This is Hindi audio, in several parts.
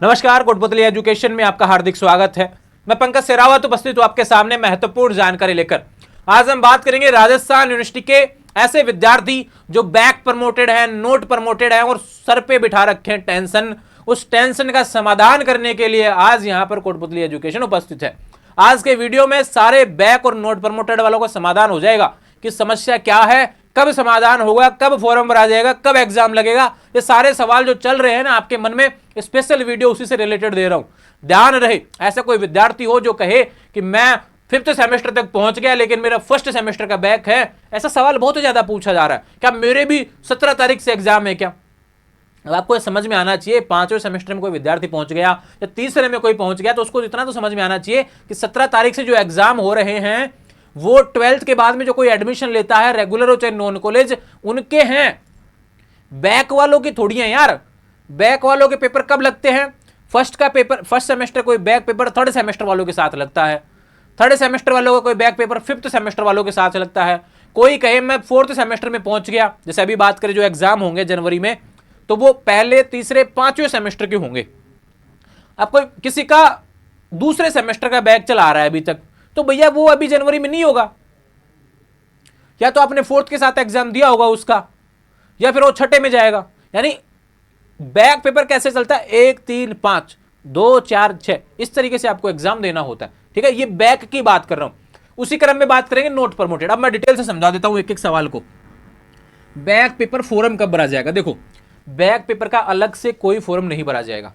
नमस्कार, कोटपुतली एजुकेशन में आपका हार्दिक स्वागत है। मैं पंकज सेरावत उपस्थित हूं आपके सामने महत्वपूर्ण जानकारी लेकर। आज हम बात करेंगे राजस्थान यूनिवर्सिटी के ऐसे विद्यार्थी जो बैक प्रमोटेड हैं, नोट प्रमोटेड हैं और सर पे बिठा रखे हैं टेंशन। उस टेंशन का समाधान करने के लिए आज यहां पर कोटपुतली एजुकेशन उपस्थित है। आज के वीडियो में सारे बैक और नोट प्रमोटेड वालों का समाधान हो जाएगा कि समस्या क्या है, कब समाधान होगा, कब फॉर्म भरा जाएगा, कब एग्जाम लगेगा। ये सारे सवाल जो चल रहे हैं ना आपके मन में, स्पेशल वीडियो उसी से रिलेटेड दे रहा हूं। ध्यान रहे, ऐसा कोई विद्यार्थी हो जो कहे कि मैं 5th सेमेस्टर तक पहुंच गया लेकिन मेरा 1st सेमेस्टर का बैक है, ऐसा सवाल बहुत ज्यादा पूछा जा रहा है। क्या मेरे भी 17 तारीख से एग्जाम है क्या? अब आपको समझ में आना चाहिए, 5वें सेमेस्टर में कोई विद्यार्थी पहुंच गया या तीसरे में कोई पहुंच गया तो उसको इतना तो समझ में आना चाहिए कि 17 तारीख से जो एग्जाम हो रहे हैं वो 12th के बाद में जो कोई एडमिशन लेता है, रेगुलर हो चाहे नॉन कॉलेज, उनके हैं। बैक वालों की थोड़ी है यार। बैक वालों के पेपर कब लगते हैं? फर्स्ट सेमेस्टर कोई बैक पेपर 3rd सेमेस्टर वालों के साथ लगता है। 3rd सेमेस्टर वालों का कोई बैक पेपर 5th सेमेस्टर वालों के साथ लगता है। कोई कहे मैं 4th सेमेस्टर में पहुंच गया, जैसे अभी बात करें जो एग्जाम होंगे जनवरी में, तो वो पहले, तीसरे, 5वें सेमेस्टर के होंगे। आपको किसी का 2रे सेमेस्टर का बैक चला रहा है अभी तक, तो भैया वो अभी जनवरी में नहीं होगा। या तो आपने 4th के साथ एग्जाम दिया होगा उसका, या फिर वो 6ठे में जाएगा। यानी बैक पेपर कैसे चलता है? 1, 3, 5, 2, 4, 6, इस तरीके से आपको एग्जाम देना होता है। ठीक है, ये बैक की बात कर रहा हूं। उसी क्रम में बात करेंगे नोट प्रमोटेड। अब मैं डिटेल से समझा देता हूं एक एक सवाल को। बैक पेपर फॉर्म कब भरा जाएगा? देखो, बैक पेपर का अलग से कोई फॉर्म नहीं भरा जाएगा।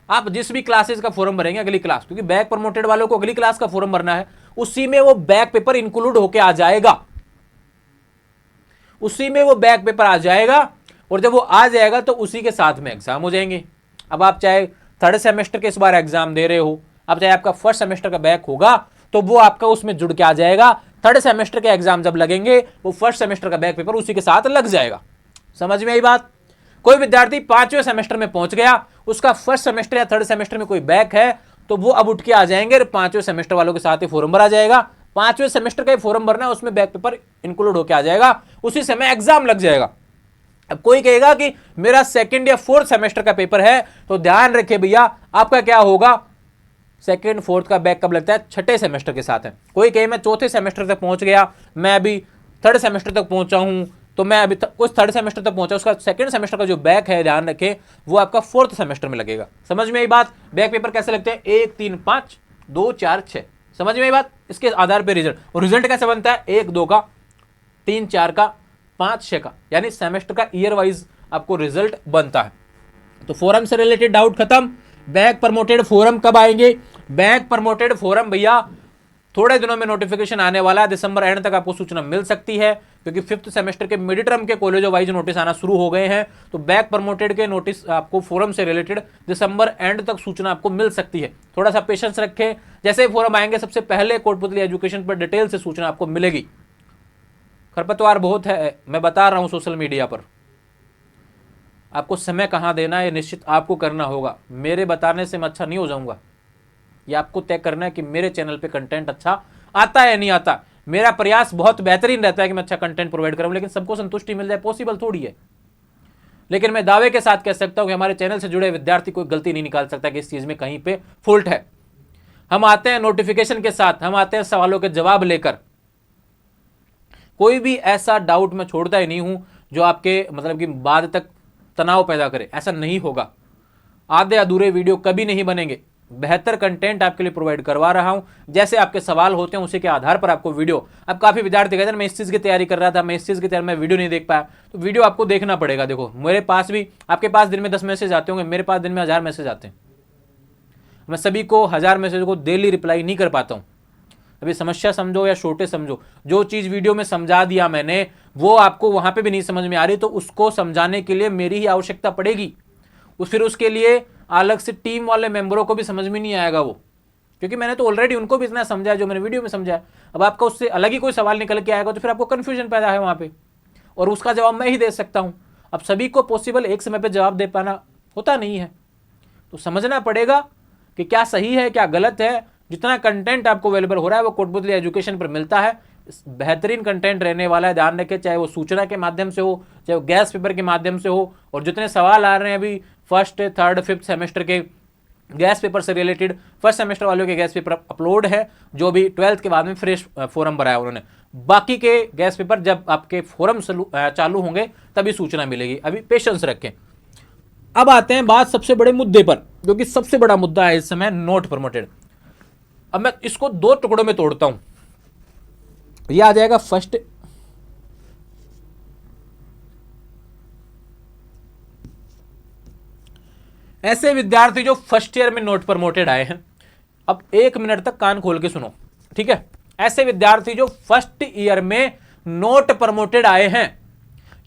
आप जिस भी क्लासेस का फॉर्म भरेंगे अगली क्लास, क्योंकि बैक प्रमोटेड वालों को अगली क्लास का फॉर्म भरना है, उसी में वो बैक पेपर इंक्लूड होके आ जाएगा। उसी में वो बैक पेपर आ जाएगा और जब वो आ जाएगा तो उसी के साथ में एग्जाम हो जाएंगे। अब आप चाहे 3rd सेमेस्टर के इस बार एग्जाम दे रहे हो, अब चाहे आपका 1st सेमेस्टर का बैक होगा तो वो आपका उसमें जुड़ के आ जाएगा। 3rd सेमेस्टर के एग्जाम जब लगेंगे वो 1st सेमेस्टर का बैक पेपर उसी के साथ लग जाएगा। समझ में आई बात? कोई विद्यार्थी 5वें सेमेस्टर में पहुंच गया, उसका 1st सेमेस्टर या 3rd सेमेस्टर में कोई बैक है, तो वो अब उठ के आ जाएंगे, 5वें सेमेस्टर वालों के साथ ही फॉर्म भरा जाएगा। 5वें सेमेस्टर का ही फॉर्म भरना है, उसमें बैक पेपर इंक्लूड होकर आ जाएगा, उसी समय एग्जाम लग जाएगा। अब कोई कहेगा कि मेरा 2nd या 4th सेमेस्टर का पेपर है, तो ध्यान रखिए भैया, आपका क्या होगा? 2nd, 4th का बैक कब लगता है? 6ठे सेमेस्टर के साथ है। कोई कहे मैं 4थे सेमेस्टर तक पहुंच गया, मैं अभी 3rd सेमेस्टर तक पहुंचा हूं, तो मैं अभी उस 3rd सेमेस्टर तक पहुंचा, उसका 2nd सेमेस्टर का जो बैक है, ध्यान रखें, वो आपका 4th सेमेस्टर में लगेगा। समझ में आई बात? बैक पेपर कैसे लगते हैं? 1, 3, 5, 2, 4, 6। समझ में आई बात? इसके आधार पर रिजल्ट, और रिजल्ट कैसे बनता है? 1, 2 का, 3, 4 का, 5, 6 का, यानी सेमेस्टर का ईयर वाइज आपको रिजल्ट बनता है। तो फोरम से रिलेटेड डाउट खत्म। बैक प्रमोटेड फोरम कब आएंगे? बैक प्रमोटेड फोरम भैया थोड़े दिनों में नोटिफिकेशन आने वाला है, दिसंबर एंड तक आपको सूचना मिल सकती है, क्योंकि 5th सेमेस्टर के मिड टर्म के कॉलेजों वाइज नोटिस आना शुरू हो गए हैं। तो बैक प्रमोटेड के नोटिस आपको फोरम से रिलेटेड दिसंबर एंड तक सूचना आपको मिल सकती है। थोड़ा सा पेशेंस रखें, जैसे ही फोरम आएंगे सबसे पहले कोटपुतली एजुकेशन पर डिटेल से सूचना आपको मिलेगी। खरपतवार बहुत है, मैं बता रहा हूं सोशल मीडिया पर। आपको समय कहां देना है ये निश्चित आपको करना होगा। मेरे बताने से मैं अच्छा नहीं हो जाऊंगा, ये आपको तय करना है कि मेरे चैनल पे कंटेंट अच्छा आता है या नहीं आता। मेरा प्रयास बहुत बेहतरीन रहता है कि मैं अच्छा कंटेंट प्रोवाइड करूं, लेकिन सबको संतुष्टि मिल जाए पॉसिबल थोड़ी है। लेकिन मैं दावे के साथ कह सकता हूं कि हमारे चैनल से जुड़े विद्यार्थी कोई गलती नहीं निकाल सकता कि इस चीज में कहीं पे फॉल्ट है। हम आते हैं नोटिफिकेशन के साथ, हम आते हैं सवालों के जवाब लेकर। कोई भी ऐसा डाउट मैं छोड़ता ही नहीं हूं जो आपके मतलब कि बाद तक तनाव पैदा करे, ऐसा नहीं होगा। आधे अधूरे वीडियो कभी नहीं बनेंगे। बेहतर कंटेंट आपके लिए प्रोवाइड करवा रहा हूं, जैसे आपके सवाल होते हैं उसी के आधार पर आपको वीडियो। अब काफी विद्यार्थी कहते हैं मैं इस चीज की तैयारी कर रहा था, मैं इस चीज की तैयारी, मैं वीडियो नहीं देख पाया, तो वीडियो आपको देखना पड़ेगा। देखो मेरे पास भी, आपके पास दिन में 10 मैसेज आते होंगे, मेरे पास दिन में 1000 मैसेज आते हैं। मैं सभी को 1000 मैसेज को डेली रिप्लाई नहीं कर पाता हूं। अभी समस्या समझो या छोटे समझो, जो चीज वीडियो में समझा दिया मैंने वो आपको वहां पे भी नहीं समझ में आ रही, तो उसको समझाने के लिए मेरी ही आवश्यकता पड़ेगी। फिर उसके लिए अलग से टीम वाले मेंबरों को भी समझ में नहीं आएगा वो, क्योंकि मैंने तो ऑलरेडी उनको भी इतना समझाया जो मैंने वीडियो में समझाया। अब आपका उससे अलग ही कोई सवाल निकल के आएगा तो फिर आपको कंफ्यूजन पैदा है वहां पे, और उसका जवाब मैं ही दे सकता हूं। अब सभी को पॉसिबल एक समय पे जवाब दे पाना होता नहीं है, तो समझना पड़ेगा कि क्या सही है क्या गलत है। जितना कंटेंट आपको अवेलेबल हो रहा है वो कोटपुतली एजुकेशन पर मिलता है। बेहतरीन कंटेंट रहने वाला है, ध्यान रखें, चाहे वो सूचना के माध्यम से हो, चाहे वो गैस पेपर के माध्यम से हो। और जितने सवाल आ रहे हैं अभी 1st, 3rd, 5th सेमेस्टर के, गैस पेपर से रिलेटेड फर्स्ट सेमेस्टर वालों के गैस पेपर अपलोड है, जो भी 12th के बाद में फ्रेश फोरम भराया उन्होंने। बाकी के गैस पेपर जब आपके फोरम चालू होंगे तभी सूचना मिलेगी, अभी पेशेंस रखें। अब आते हैं बात सबसे बड़े मुद्दे पर, जो कि सबसे बड़ा मुद्दा है इस समय, नोट प्रमोटेड। अब मैं इसको दो टुकड़ों में तोड़ता हूं। ये आ जाएगा फर्स्ट, ऐसे विद्यार्थी जो फर्स्ट ईयर में नोट प्रमोटेड आए हैं, अब 1 मिनट तक कान खोल के सुनो, ठीक है। ऐसे विद्यार्थी जो फर्स्ट ईयर में नोट प्रमोटेड आए हैं,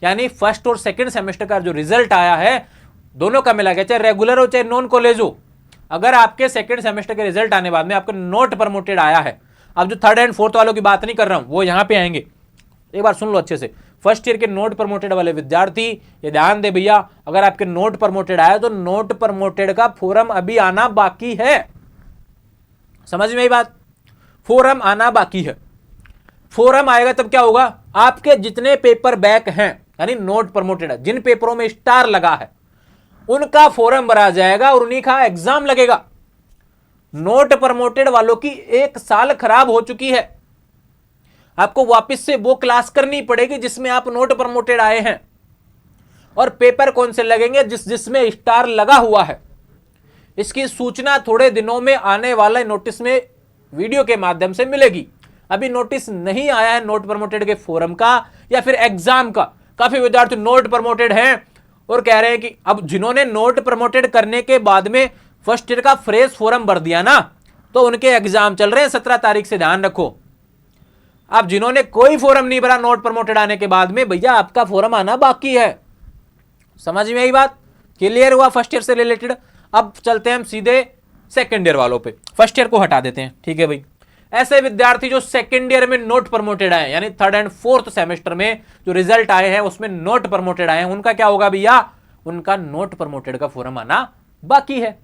यानी फर्स्ट और सेकंड सेमेस्टर का जो रिजल्ट आया है दोनों का मिला के, चाहे रेगुलर हो चाहे नॉन कॉलेज हो, अगर आपके सेकंड सेमेस्टर के रिजल्ट आने बाद में आपका नोट प्रमोटेड आया है, अब जो थर्ड एंड फोर्थ वालों की बात नहीं कर रहा हूं, वो यहां पे आएंगे, एक बार सुन लो अच्छे से। फर्स्ट ईयर के नोट प्रमोटेड वाले विद्यार्थी ये ध्यान दे भैया, अगर आपके नोट प्रमोटेड आया तो नोट प्रमोटेड का फोरम अभी आना बाकी है। समझ में आई बात? फोरम आना बाकी है। फोरम आएगा तब क्या होगा, आपके जितने पेपर बैक हैं, यानी नोट प्रमोटेड है, जिन पेपरों में स्टार लगा है, उनका फोरम भरा जाएगा और उन्हीं का एग्जाम लगेगा। नोट प्रमोटेड वालों की 1 साल खराब हो चुकी है, आपको वापस से वो क्लास करनी पड़ेगी जिसमें आप नोट प्रमोटेड आए हैं। और पेपर कौन से लगेंगे, जिसमें स्टार लगा हुआ है। इसकी सूचना थोड़े दिनों में आने वाले नोटिस में वीडियो के माध्यम से मिलेगी। अभी नोटिस नहीं आया है नोट प्रमोटेड के फोरम का या फिर एग्जाम का। काफी विद्यार्थी नोट प्रमोटेड हैं और कह रहे हैं कि अब जिन्होंने नोट प्रमोटेड करने के बाद में फर्स्ट ईयर का फ्रेश फोरम भर दिया ना, तो उनके एग्जाम चल रहे हैं 17 तारीख से, ध्यान रखो। अब जिन्होंने कोई फोरम नहीं भरा नोट प्रमोटेड आने के बाद में, भैया आपका फोरम आना बाकी है। समझ में आई बात? क्लियर हुआ फर्स्ट ईयर से रिलेटेड। अब चलते हैं हम सीधे सेकंड ईयर वालों पे, फर्स्ट ईयर को हटा देते हैं, ठीक है भाई। ऐसे विद्यार्थी जो सेकंड ईयर में नोट प्रमोटेड आए, यानी थर्ड एंड फोर्थ सेमेस्टर में जो रिजल्ट आए हैं उसमें नोट प्रमोटेड आए हैं, उनका क्या होगा भैया, उनका नोट प्रमोटेड का फोरम आना बाकी है।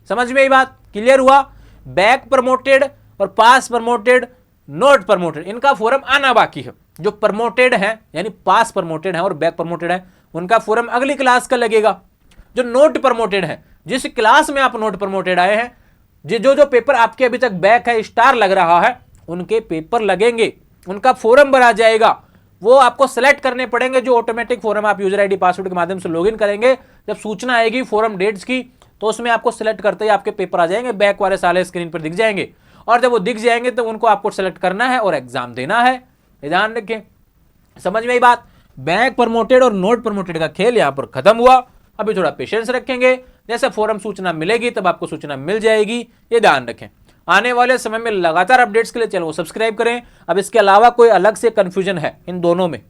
समझ में आई बात? क्लियर हुआ? बैक प्रमोटेड और पास प्रमोटेड, नोट प्रमोटेड, इनका फोरम आना बाकी है। जो प्रमोटेड है यानी पास प्रमोटेड है और बैक प्रमोटेड है, उनका फोरम अगली क्लास का लगेगा। जो नोट प्रमोटेड है, जिस क्लास में आप नोट प्रमोटेड आए हैं, जो पेपर आपके अभी तक बैक है, स्टार लग रहा है, उनके पेपर लगेंगे, उनका फोरम भरा जाएगा। वो आपको सेलेक्ट करने पड़ेंगे, जो ऑटोमेटिक फोरम आप यूजर आईडी पासवर्ड के माध्यम से लॉगिन करेंगे। जब सूचना आएगी फोरम डेट्स की, तो उसमें आपको सेलेक्ट करते ही आपके पेपर आ जाएंगे, बैक वाले साले स्क्रीन पर दिख जाएंगे। और जब वो दिख जाएंगे तो उनको आपको सेलेक्ट करना है और एग्जाम देना है। ध्यान रखें, समझ में आई बात? बैक प्रमोटेड और नोट प्रमोटेड का खेल यहां पर खत्म हुआ। अभी थोड़ा पेशेंस रखेंगे, जैसे फोरम सूचना मिलेगी तब आपको सूचना मिल जाएगी, ये ध्यान रखें। आने वाले समय में लगातार अपडेट्स के लिए चैनल को सब्सक्राइब करें। अब इसके अलावा कोई अलग से कंफ्यूजन है इन दोनों में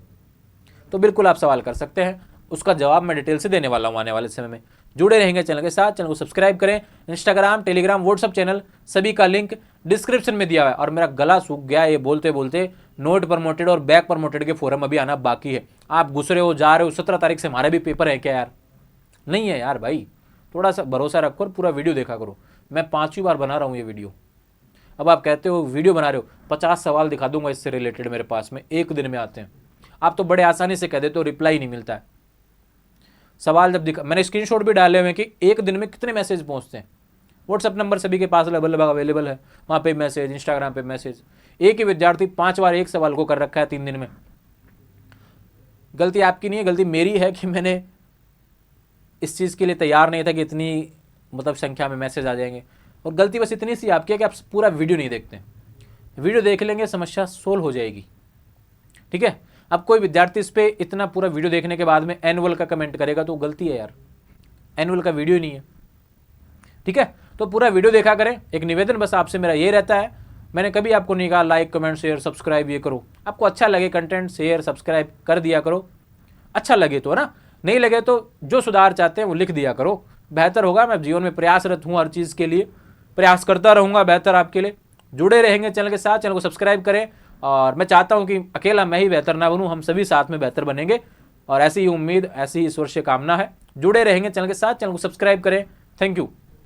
तो बिल्कुल आप सवाल कर सकते हैं, उसका जवाब मैं डिटेल से देने वाला हूं आने वाले समय में। जुड़े रहेंगे चैनल के साथ, चैनल को सब्सक्राइब करें। इंस्टाग्राम, टेलीग्राम, व्हाट्सएप चैनल सभी का लिंक डिस्क्रिप्शन में दिया हुआ है। और मेरा गला सूख गया ये बोलते बोलते, नोट प्रमोटेड और बैक प्रमोटेड के फोरम अभी आना बाकी है। आप घुस रहे हो, जा रहे हो, 17 तारीख से हमारे भी पेपर है क्या यार? नहीं है यार भाई, थोड़ा सा भरोसा रखो और पूरा वीडियो देखा करो। मैं 5वीं बार बना रहा हूँ ये वीडियो। अब आप कहते हो वीडियो बना रहे हो, 50 सवाल दिखा दूंगा इससे रिलेटेड, मेरे पास में 1 दिन में आते हैं। आप तो बड़े आसानी से कह देते हो रिप्लाई नहीं मिलता है। सवाल जब दिखा, मैंने स्क्रीनशॉट भी डाले हुए हैं कि 1 दिन में कितने मैसेज पहुंचते हैं। व्हाट्सएप नंबर सभी के पास अवेलेबल है, वहाँ पे मैसेज, इंस्टाग्राम पे मैसेज। एक ही विद्यार्थी 5 बार एक सवाल को कर रखा है 3 दिन में। गलती आपकी नहीं है, गलती मेरी है कि मैंने इस चीज़ के लिए तैयार नहीं था कि इतनी मतलब संख्या में मैसेज आ जाएंगे। और गलती बस इतनी सी आपकी है कि आप पूरा वीडियो नहीं देखते हैं। वीडियो देख लेंगे, समस्या सोल्व हो जाएगी, ठीक है। अब कोई विद्यार्थी इस पर इतना पूरा वीडियो देखने के बाद में एनुअल का कमेंट करेगा तो गलती है यार, एनुअल का वीडियो ही नहीं है, ठीक है। तो पूरा वीडियो देखा करें। एक निवेदन बस आपसे मेरा ये रहता है, मैंने कभी आपको नहीं कहा लाइक, कमेंट, शेयर, सब्सक्राइब ये करो। आपको अच्छा लगे कंटेंट, शेयर, सब्सक्राइब कर दिया करो, अच्छा लगे तो ना, नहीं लगे तो जो सुधार चाहते हैं वो लिख दिया करो, बेहतर होगा। मैं जीवन में प्रयासरत हूँ, हर चीज़ के लिए प्रयास करता रहूँगा बेहतर आपके लिए। जुड़े रहेंगे चैनल के साथ, चैनल को सब्सक्राइब करें। और मैं चाहता हूं कि अकेला मैं ही बेहतर ना बनूं, हम सभी साथ में बेहतर बनेंगे। और ऐसी ही उम्मीद, ऐसी ही ईश्वर से कामना है। जुड़े रहेंगे चैनल के साथ, चैनल को सब्सक्राइब करें। Thank you.